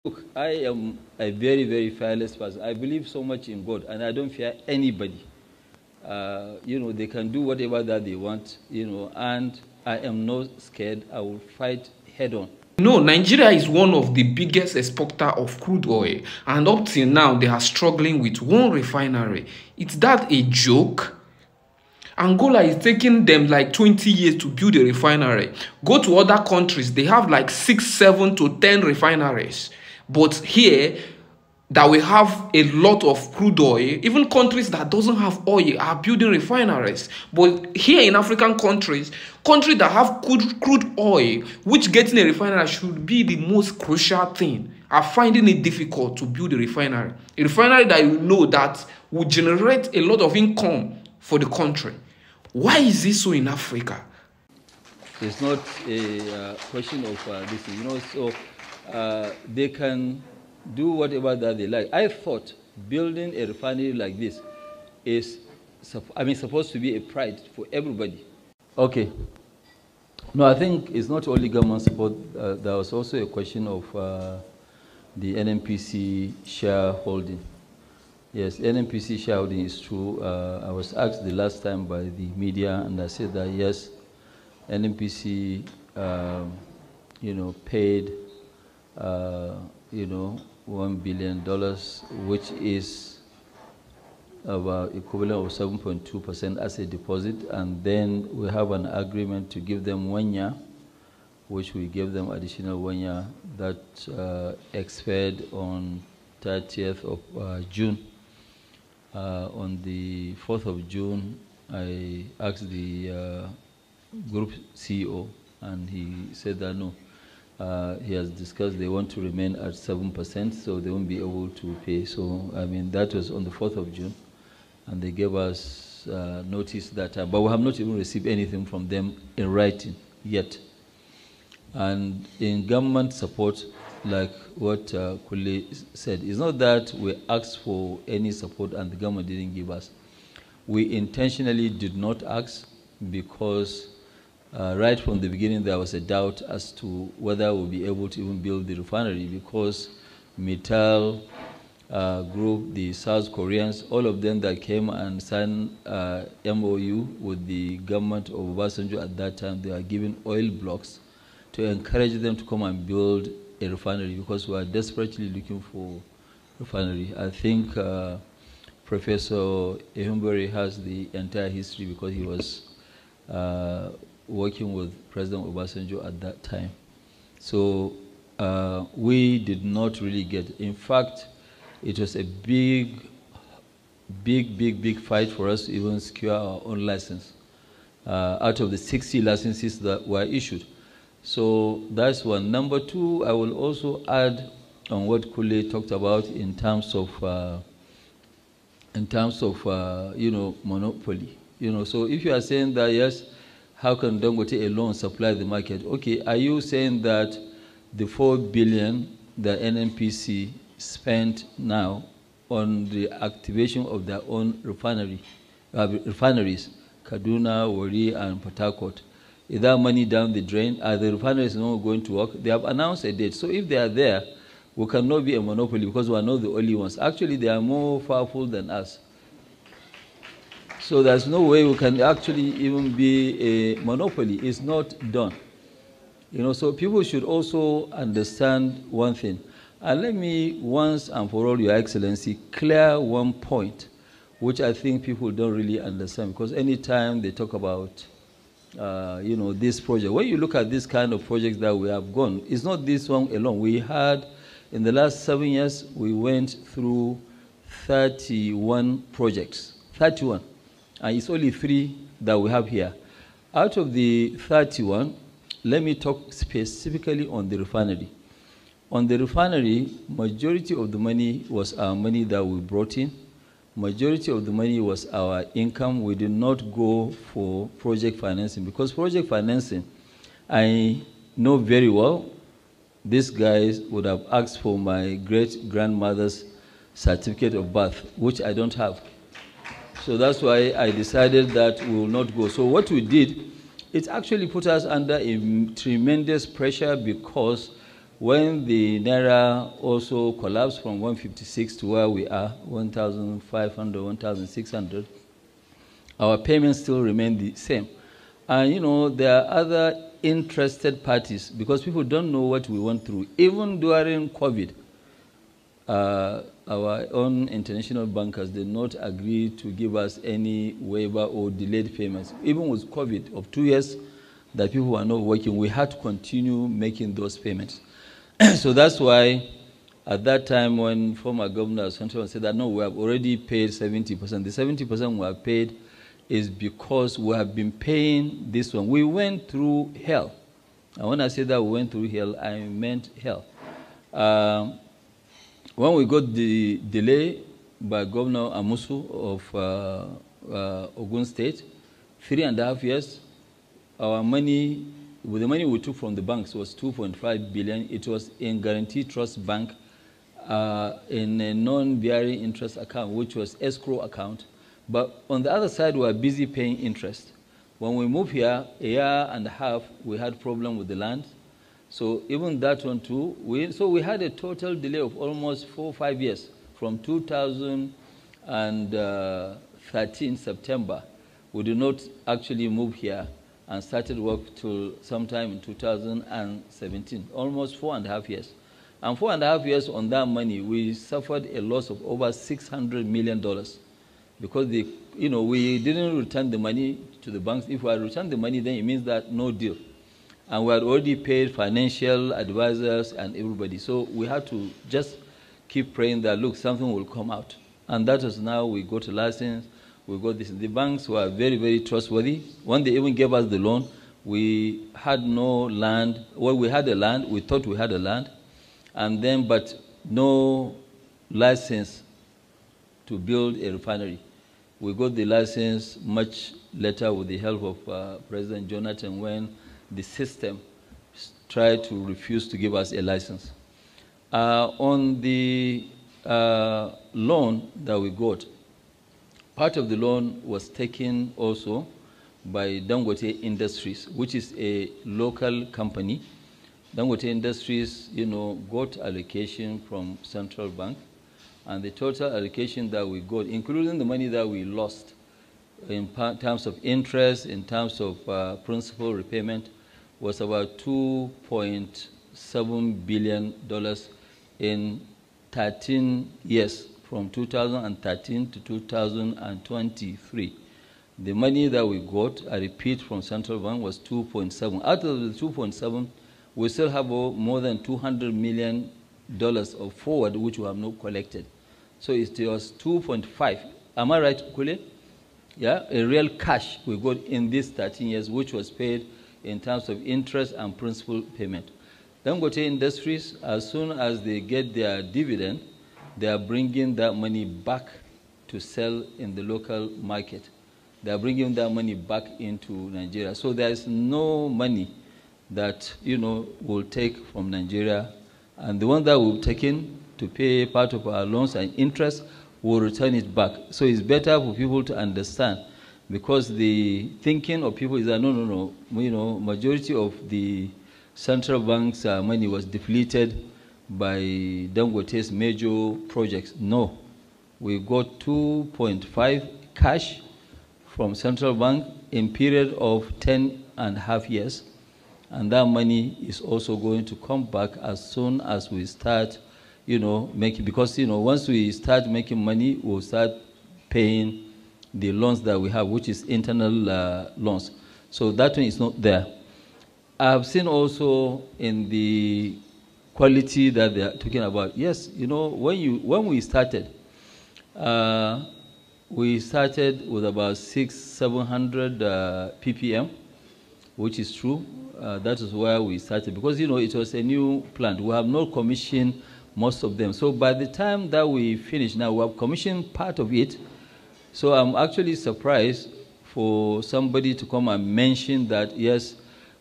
Look, I am a very, very fearless person. I believe so much in God, and I don't fear anybody. They can do whatever that they want, and I am not scared. I will fight head on. No, Nigeria is one of the biggest exporter of crude oil, and up till now, they are struggling with one refinery. Is that a joke? Angola is taking them like 20 years to build a refinery. Go to other countries, they have like 6, 7 to 10 refineries. But here, that we have a lot of crude oil, even countries that doesn't have oil are building refineries. But here in African countries that have crude oil, which getting a refinery should be the most crucial thing, are finding it difficult to build a refinery. A refinery that you know that will generate a lot of income for the country. Why is this so in Africa? It's not a question of this, so they can do whatever that they like. I thought building a refinery like this is, supposed to be a pride for everybody. Okay. No, I think it's not only government support. There was also a question of the NNPC shareholding. Yes, NNPC shareholding is true. I was asked the last time by the media, and I said that yes, NNPC, paid, $1 billion, which is about equivalent of 7.2% as a deposit, and then we have an agreement to give them 1 year, which we gave them additional 1 year that expired on 30th of June. On the 4th of June, I asked the group CEO, and he said that no. He has discussed they want to remain at 7%, so they won't be able to pay. So, that was on the 4th of June, and they gave us notice that, but we have not even received anything from them in writing yet. And in government support, like what Kule said, it's not that we asked for any support and the government didn't give us. We intentionally did not ask because right from the beginning, there was a doubt as to whether we'll be able to even build the refinery because Mittal Group, the South Koreans, all of them that came and signed MOU with the government of Obasanjo at that time, they are giving oil blocks to encourage them to come and build a refinery because we are desperately looking for refinery. I think Professor Ehumbere has the entire history because he was working with President Obasanjo at that time. So we did not really get, in fact, it was a big fight for us to even secure our own license out of the 60 licenses that were issued. So that's one. Number two, I will also add on what Kule talked about in terms of monopoly. So if you are saying that yes, how can Dangote alone supply the market? Okay, are you saying that the $4 billion that NNPC spent now on the activation of their own refineries, Kaduna, Warri, and Port Harcourt, is that money down the drain? Are the refineries not going to work? They have announced a date. So if they are there, we cannot be a monopoly because we are not the only ones. Actually, they are more powerful than us. So there's no way we can actually even be a monopoly. It's not done. So people should also understand one thing. And let me once and for all, Your Excellency, clear one point, which I think people don't really understand. Because anytime they talk about, this project, when you look at this kind of projects that we have gone, it's not this one alone. We had, in the last 7 years, we went through 31 projects. 31. And it's only 3 that we have here. Out of the 31, let me talk specifically on the refinery. On the refinery, majority of the money was our money that we brought in. Majority of the money was our income. We did not go for project financing because project financing, I know very well, these guys would have asked for my great-grandmother's certificate of birth, which I don't have. So that's why I decided that we will not go. So what we did, it actually put us under a tremendous pressure because When the Naira also collapsed from 156 to where we are, 1,500, 1,600, our payments still remain the same. And, you know, there are other interested parties because people don't know what we went through. Even during COVID, our own international bankers did not agree to give us any waiver or delayed payments. Even with COVID of 2 years that people were not working, we had to continue making those payments. So that's why at that time when former governor Central said that no, we have already paid 70%. The 70% we have paid is because we have been paying this one. We went through hell. And when I say that we went through hell, I meant hell. When we got the delay by Governor Amusu of Ogun State, 3.5 years, our money, with the money we took from the banks was 2.5 billion. It was in Guarantee Trust Bank in a non-bearing interest account, which was escrow account. But on the other side, we were busy paying interest. When we moved here, 1.5 years, we had problem with the land. So even that one too, we had a total delay of almost 4 or 5 years from 2013 September. We did not actually move here and started work till sometime in 2017, almost 4.5 years. And 4.5 years on that money, we suffered a loss of over $600 million because we didn't return the money to the banks. If we had returned the money, then it means that no deal. And we had already paid financial advisors and everybody. So we had to just keep praying that, look, something will come out. And that is now we got a license, we got this. The banks were very, very trustworthy. When they even gave us the loan, we had no land. Well, we had a land. We thought we had a land. And then, but no license to build a refinery. We got the license much later with the help of President Jonathan when the system tried to refuse to give us a license. On the loan that we got, part of the loan was taken also by Dangote Industries, which is a local company. Dangote Industries, got allocation from Central Bank, and the total allocation that we got, including the money that we lost in terms of interest, in terms of principal repayment, was about $2.7 billion in 13 years, from 2013 to 2023. The money that we got, I repeat, from Central Bank was 2.7. Out of the 2.7, we still have more than $200 million of forward which we have not collected. So it was 2.5. Am I right, Kule? Yeah, a real cash we got in these 13 years, which was paid in terms of interest and principal payment. Dangote Industries, as soon as they get their dividend, they are bringing that money back to sell in the local market. They are bringing that money back into Nigeria. So there is no money that, will take from Nigeria. And the one that we've taken to pay part of our loans and interest, we'll return it back. So it's better for people to understand, because the thinking of people is that, no, majority of the central bank's money was depleted by Dangote's major projects. No, we got 2.5 cash from central bank in period of 10.5 years. And that money is also going to come back as soon as we start, making, because, once we start making money, we'll start paying the loans that we have, which is internal loans. So that one is not there. I've seen also in the quality that they are talking about. Yes, when we started with about 600-700 ppm, which is true. That is where we started, because it was a new plant. We have not commissioned most of them. So by the time that we finish now, we have commissioned part of it. So I'm actually surprised for somebody to come and mention that, yes,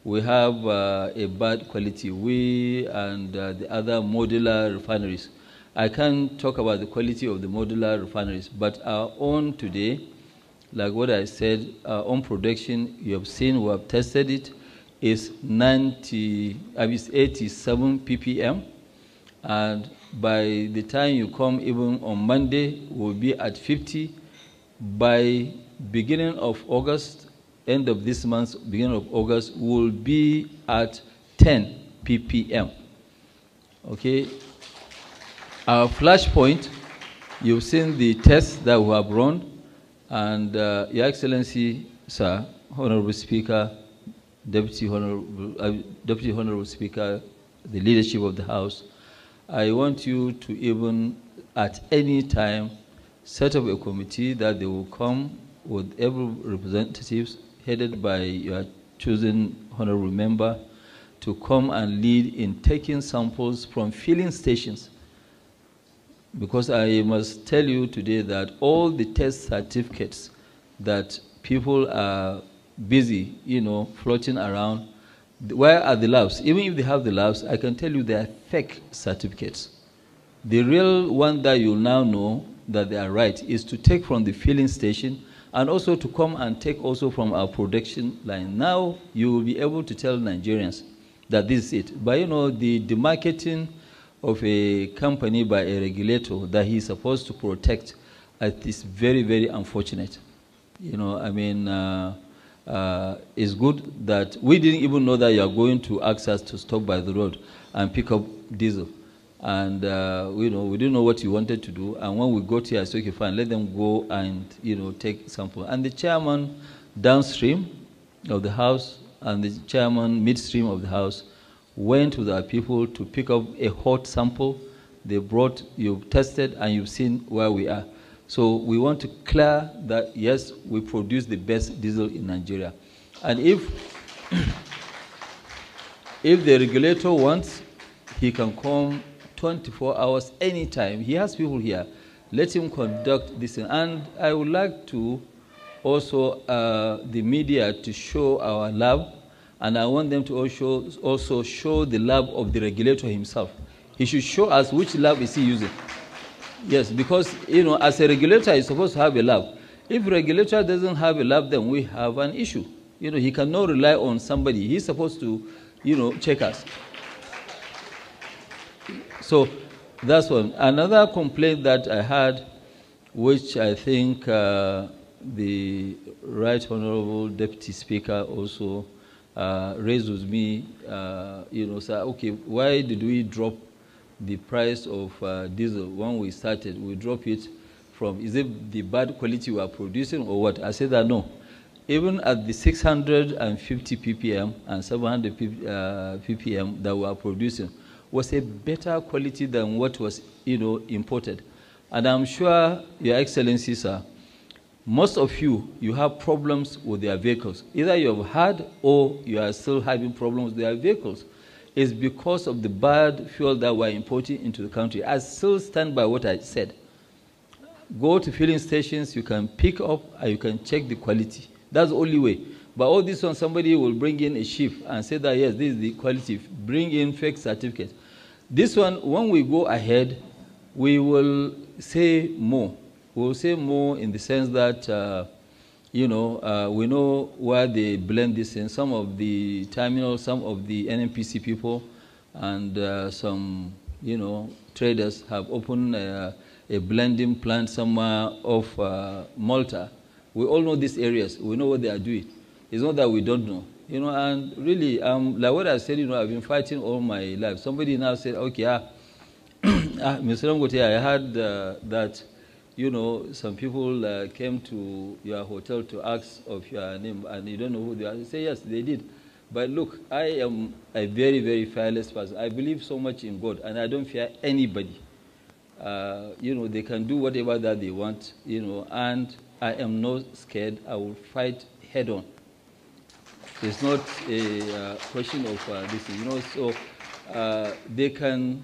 we have a bad quality, we and the other modular refineries. I can't talk about the quality of the modular refineries, but our own today, like what I said, our own production, you have seen, we have tested it. is 87 ppm, and by the time you come even on Monday, we'll be at 50. By beginning of August, end of this month, beginning of August, we'll be at 10 ppm. Okay? Our flash point, you've seen the tests that we have run, and Your Excellency, Sir, Honorable Speaker, Deputy Honorable Speaker, the leadership of the House, I want you to even at any time set up a committee that they will come with every representatives headed by your chosen honorable member to come and lead in taking samples from filling stations. Because I must tell you today that all the test certificates that people are busy, floating around, where are the labs? Even if they have the labs, I can tell you they are fake certificates. The real one that you'll now know that they are right is to take from the filling station and also to come and take also from our production line. Now you will be able to tell Nigerians that this is it. But the demarketing of a company by a regulator that he's supposed to protect, is very, very unfortunate. It's good that we didn't even know that you are going to ask us to stop by the road and pick up diesel. And, we didn't know what you wanted to do. And when we got here, I said, okay, fine, let them go and, take sample. And the chairman downstream of the House and the chairman midstream of the House went with our people to pick up a hot sample. They brought, you've tested, and you've seen where we are. So we want to clear that, yes, we produce the best diesel in Nigeria. And if the regulator wants, he can come 24 hours anytime. He has people here. Let him conduct this thing. And I would like to also the media to show our lab, and I want them to also show the lab of the regulator himself. He should show us which lab is he using. Yes, because as a regulator, he's supposed to have a lab. If regulator doesn't have a lab, then we have an issue. He cannot rely on somebody. He's supposed to, check us. So that's one. Another complaint that I had, which I think the Right Honorable Deputy Speaker also raised with me, say, okay, why did we drop the price of diesel when we started? We drop it from, is it the bad quality we are producing or what? I said that no. Even at the 650 ppm and 700 ppm that we are producing was a better quality than what was, imported. And I'm sure, Your Excellency, sir, most of you have problems with their vehicles. Either you have had or you are still having problems with their vehicles. It's because of the bad fuel that we're importing into the country. I still stand by what I said. Go to filling stations, you can pick up and you can check the quality. That's the only way. But all this one, somebody will bring in a ship and say that, yes, this is the quality. Bring in fake certificates. This one, when we go ahead, we will say more. We will say more in the sense that, we know where they blend this in. Some of the terminals, some of the NNPC people, and some, traders have opened a blending plant somewhere off Malta. We all know these areas. We know what they are doing. It's not that we don't know. And really, like what I said, I've been fighting all my life. Somebody now said, okay, Mr. Dangote, I heard that, some people came to your hotel to ask of your name, and you don't know who they are. I say, yes, they did. But look, I am a very, very fearless person. I believe so much in God, and I don't fear anybody. They can do whatever that they want, and I am not scared. I will fight head on. It's not a question of this, so they can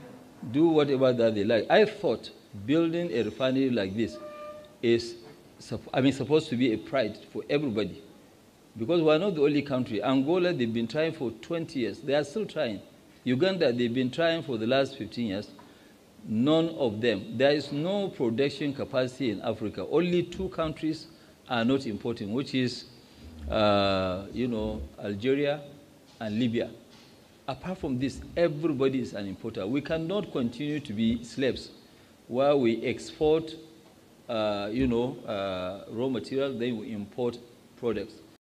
do whatever that they like. I thought building a refinery like this is, supposed to be a pride for everybody, because we are not the only country. Angola, they've been trying for 20 years. They are still trying. Uganda, they've been trying for the last 15 years. None of them. There is no production capacity in Africa. Only 2 countries are not importing, which is, Algeria and Libya. Apart from this, everybody is an importer. We cannot continue to be slaves where we export, raw material, then we import products.